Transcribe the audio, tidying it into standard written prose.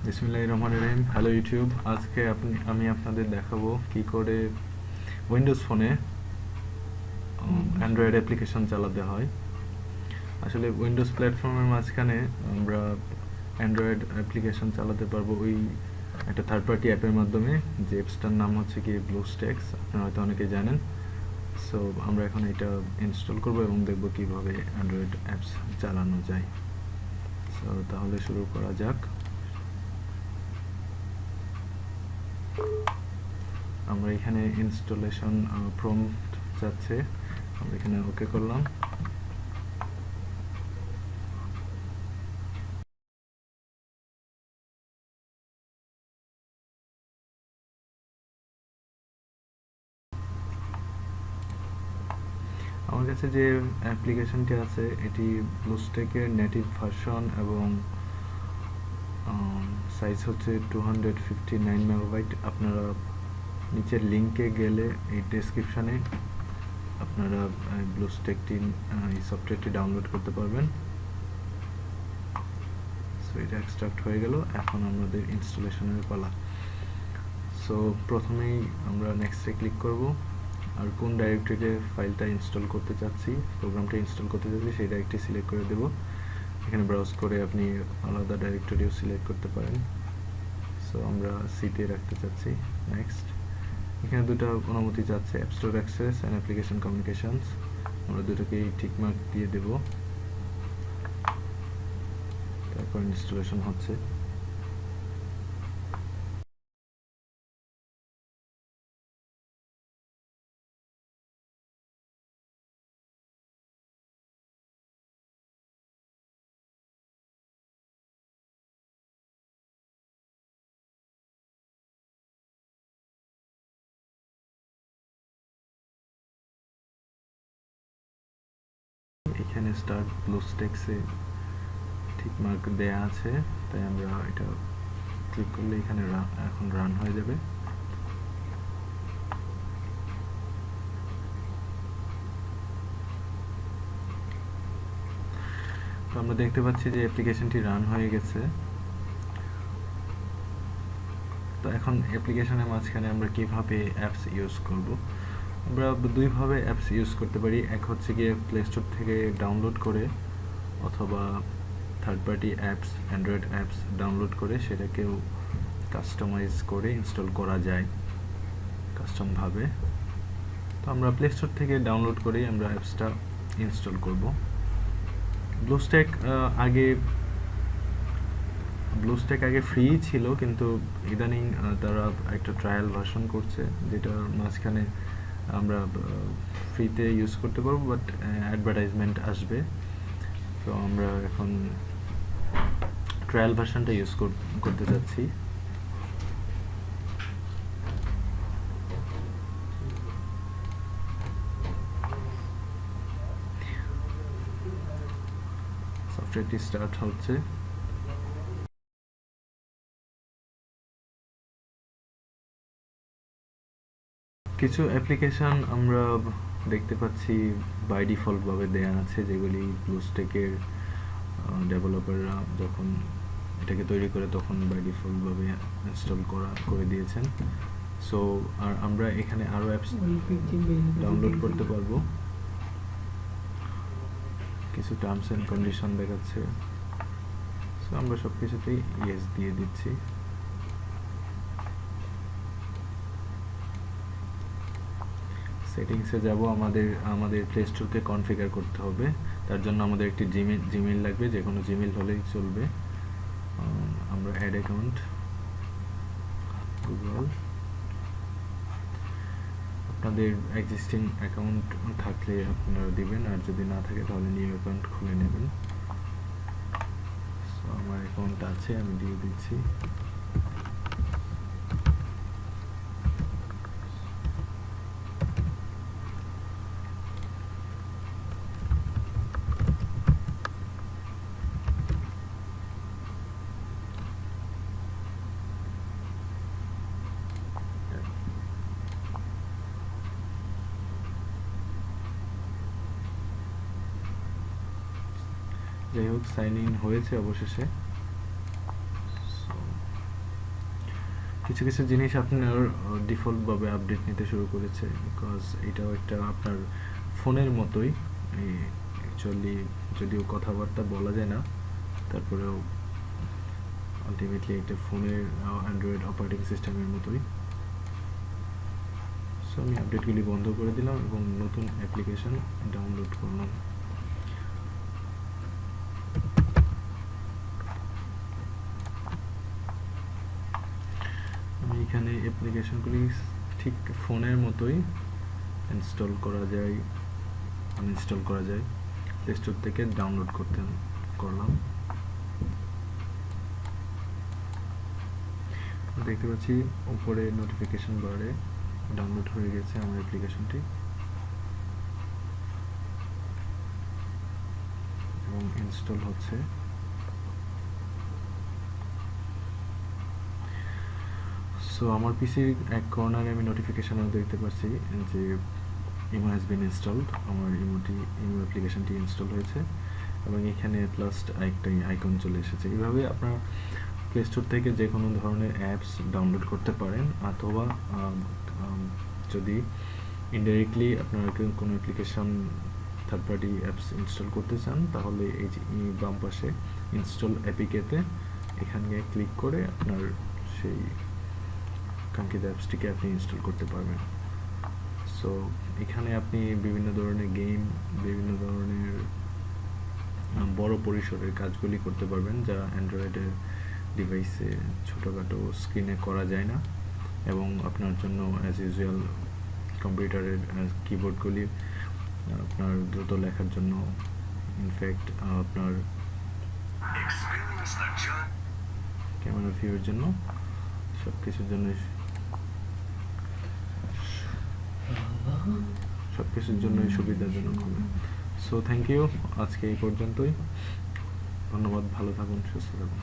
বিসমিল্লাহির রহমানির রহিম। Hello YouTube, আজকে আমি আপনাদের দেখাবো কি করে উইন্ডোজ ফোনে অ্যান্ড্রয়েড অ্যাপ্লিকেশন চালাতে হয়। আসলে উইন্ডোজ প্ল্যাটফর্মের মাঝখানে আমরা অ্যান্ড্রয়েড অ্যাপ্লিকেশন চালাতে পারবো ওই একটা থার্ড পার্টি অ্যাপের মাধ্যমে, যে অ্যাপসটার নাম হচ্ছে কি ব্লুস্ট্যাক্স। আপনারা হয়তো অনেকেই জানেন। সো আমরা এখন এটা ইনস্টল করব এবং দেখব কিভাবে অ্যান্ড্রয়েড অ্যাপস চালানো যায়। সো তাহলে শুরু করা যাক। আমরা এখানে ইনস্টলেশন প্রম্পট যাচ্ছে, আমরা এখানে ওকে করলাম। আমার কাছে যে অ্যাপ্লিকেশনটি আছে এটি ব্লুস্ট্যাকের নেটিভ ভার্সন এবং সাইজ হচ্ছে 259 মেগাবাইট। আপনারা নিচের লিঙ্কে গেলে এই ডেসক্রিপশানে আপনারা ব্লুস্ট্যাকটি এই সফটওয়্যারটি ডাউনলোড করতে পারবেন। সো এটা এক্সট্রাক্ট হয়ে গেল, এখন আমাদের ইনস্টলেশনের পালা। সো প্রথমেই আমরা নেক্সটে ক্লিক করব, আর কোন ডাইরেক্টরিতে ফাইলটা ইনস্টল করতে চাচ্ছি, প্রোগ্রামটা ইনস্টল করতে চাচ্ছি সেই ডাইরেক্টরি সিলেক্ট করে দেব। এখানে ব্রাউজ করে আপনি আলাদা ডাইরেক্টরিও সিলেক্ট করতে পারেন। সো আমরা সিতে রাখতে চাচ্ছি। নেক্সট, এখানে দুটো অনুমতি চাচ্ছে, app store access and application communications. আমরা দুটোকেই টিকমার্ক দিয়ে দেব। তারপর ইনস্টলেশন হচ্ছে। এখানে স্টার্ট ব্লুস্ট্যাক্সে টিকমার্ক দেয়া আছে, তাই আমরা এটা ক্লিক করলে এখানে এখন রান হয়ে যাবে। তো আমরা দেখতে পাচ্ছি যে অ্যাপ্লিকেশনটি রান হয়ে গেছে। তো এখন অ্যাপ্লিকেশনের মাঝখানে আমরা কিভাবে অ্যাপস ইউজ করব। আমরা দুইভাবে অ্যাপস ইউজ করতে পারি। এক হচ্ছে গিয়ে প্লে স্টোর থেকে ডাউনলোড করে, অথবা third party apps, Android apps download করে সেটাকেও কাস্টমাইজ করে ইনস্টল করা যায় কাস্টমভাবে। তো আমরা প্লে স্টোর থেকে ডাউনলোড করেই আমরা অ্যাপসটা ইনস্টল করব। ব্লুস্ট্যাক আগে ফ্রি ছিল, কিন্তু ইদানিং তারা একটা ট্রায়াল ভার্সন করছে, যেটার মাঝখানে আমরা ফ্রিতে ইউজ করতে পারবো, বাট অ্যাডভার্টাইজমেন্ট আসবে। তো আমরা এখন ট্রায়াল ভার্সনটা ইউজ করতে যাচ্ছি। সফটওয়্যারটি স্টার্ট হচ্ছে। কিছু অ্যাপ্লিকেশন আমরা দেখতে পাচ্ছি বাই ডিফল্টভাবে দেয়া আছে, যেগুলি ব্লুস্ট্যাকের ডেভেলপাররা যখন এটাকে তৈরি করে তখন বাই ডিফল্টভাবে ইনস্টল করে দিয়েছেন। সো আর আমরা এখানে আরও অ্যাপস ডাউনলোড করতে পারবো। কিছু টার্মস অ্যান্ড কন্ডিশন দেখাচ্ছে, সো আমরা সব কিছুতেই ইয়েস দিয়ে দিচ্ছি। সেটিংসে যাব, আমাদের প্লে স্টোরকে কনফিগার করতে হবে। তার জন্য আমাদের একটি জিমেইল লাগবে, যে কোনো জিমেইল হলেই চলবে। আমরা অ্যাড অ্যাকাউন্ট গুগল, আপনাদের এক্সিস্টিং অ্যাকাউন্ট থাকলে আপনারা দিবেন, আর যদি না থাকে তাহলে নিউ অ্যাকাউন্ট খুলে নেবেন। সো আমার অ্যাকাউন্ট আছে, আমি দিয়ে দিচ্ছি। যাই হোক, সাইন ইন হয়েছে অবশেষে। কিছু কিছু জিনিস আপনার ডিফল্টভাবে আপডেট নিতে শুরু করেছে, বিকজ এটাও একটা আপনার ফোনের মতোই। এই অ্যাকচুয়ালি যদিও কথাবার্তা বলা যায় না, তারপরেও আলটিমেটলি একটা ফোনের অ্যান্ড্রয়েড অপারেটিং সিস্টেমের মতোই। সো আমি আপডেটগুলি বন্ধ করে দিলাম এবং নতুন অ্যাপ্লিকেশন ডাউনলোড করলাম। আমি এখানে অ্যাপ্লিকেশনগুলি ঠিক ফোনের মতোই ইনস্টল করা যায়, আনইনস্টল করা যায়, প্লে স্টোর থেকে ডাউনলোড করলাম। দেখতে পাচ্ছি উপরে নোটিফিকেশন বারে ডাউনলোড হয়ে গেছে আমার অ্যাপ্লিকেশনটি এবং ইনস্টল হচ্ছে। সো আমার পিসির এক কর্নারে আমি নোটিফিকেশনও দেখতে পাচ্ছি যে ইমো হ্যাজ বিন ইনস্টলড, আমার ইমো অ্যাপ্লিকেশনটি ইনস্টল হয়েছে এবং এখানে প্লাস একটা আইকন চলে এসেছে। এইভাবে আপনার প্লে স্টোর থেকে যে কোনো ধরনের অ্যাপস ডাউনলোড করতে পারেন, অথবা যদি ইনডাইরেক্টলি আপনারা কোনো application third party apps install করতে চান, তাহলে এই যে বাম পাশে ইনস্টল অ্যাপিকেতে এখানে ক্লিক করে আপনার সেই কাঙ্ক্ষিত অ্যাপসটিকে আপনি ইনস্টল করতে পারবেন। সো এখানে আপনি বিভিন্ন ধরনের গেম, বিভিন্ন ধরনের বড় পরিসরের কাজগুলি করতে পারবেন, যা অ্যান্ড্রয়েডের ডিভাইসে ছোটোখাটো স্ক্রিনে করা যায় না, এবং আপনার জন্য অ্যাজ ইউজুয়াল কম্পিউটারের কিবোর্ডগুলি আপনার দ্রুত লেখার জন্য, ইনফ্যাক্ট আপনার ক্যামেরা ভিউয়ের জন্য, সব কিছুর জন্যই সুবিধাজনক হবে। সো থ্যাংক ইউ, আজকে এই পর্যন্তই। ধন্যবাদ, ভালো থাকুন, সুস্থ থাকুন।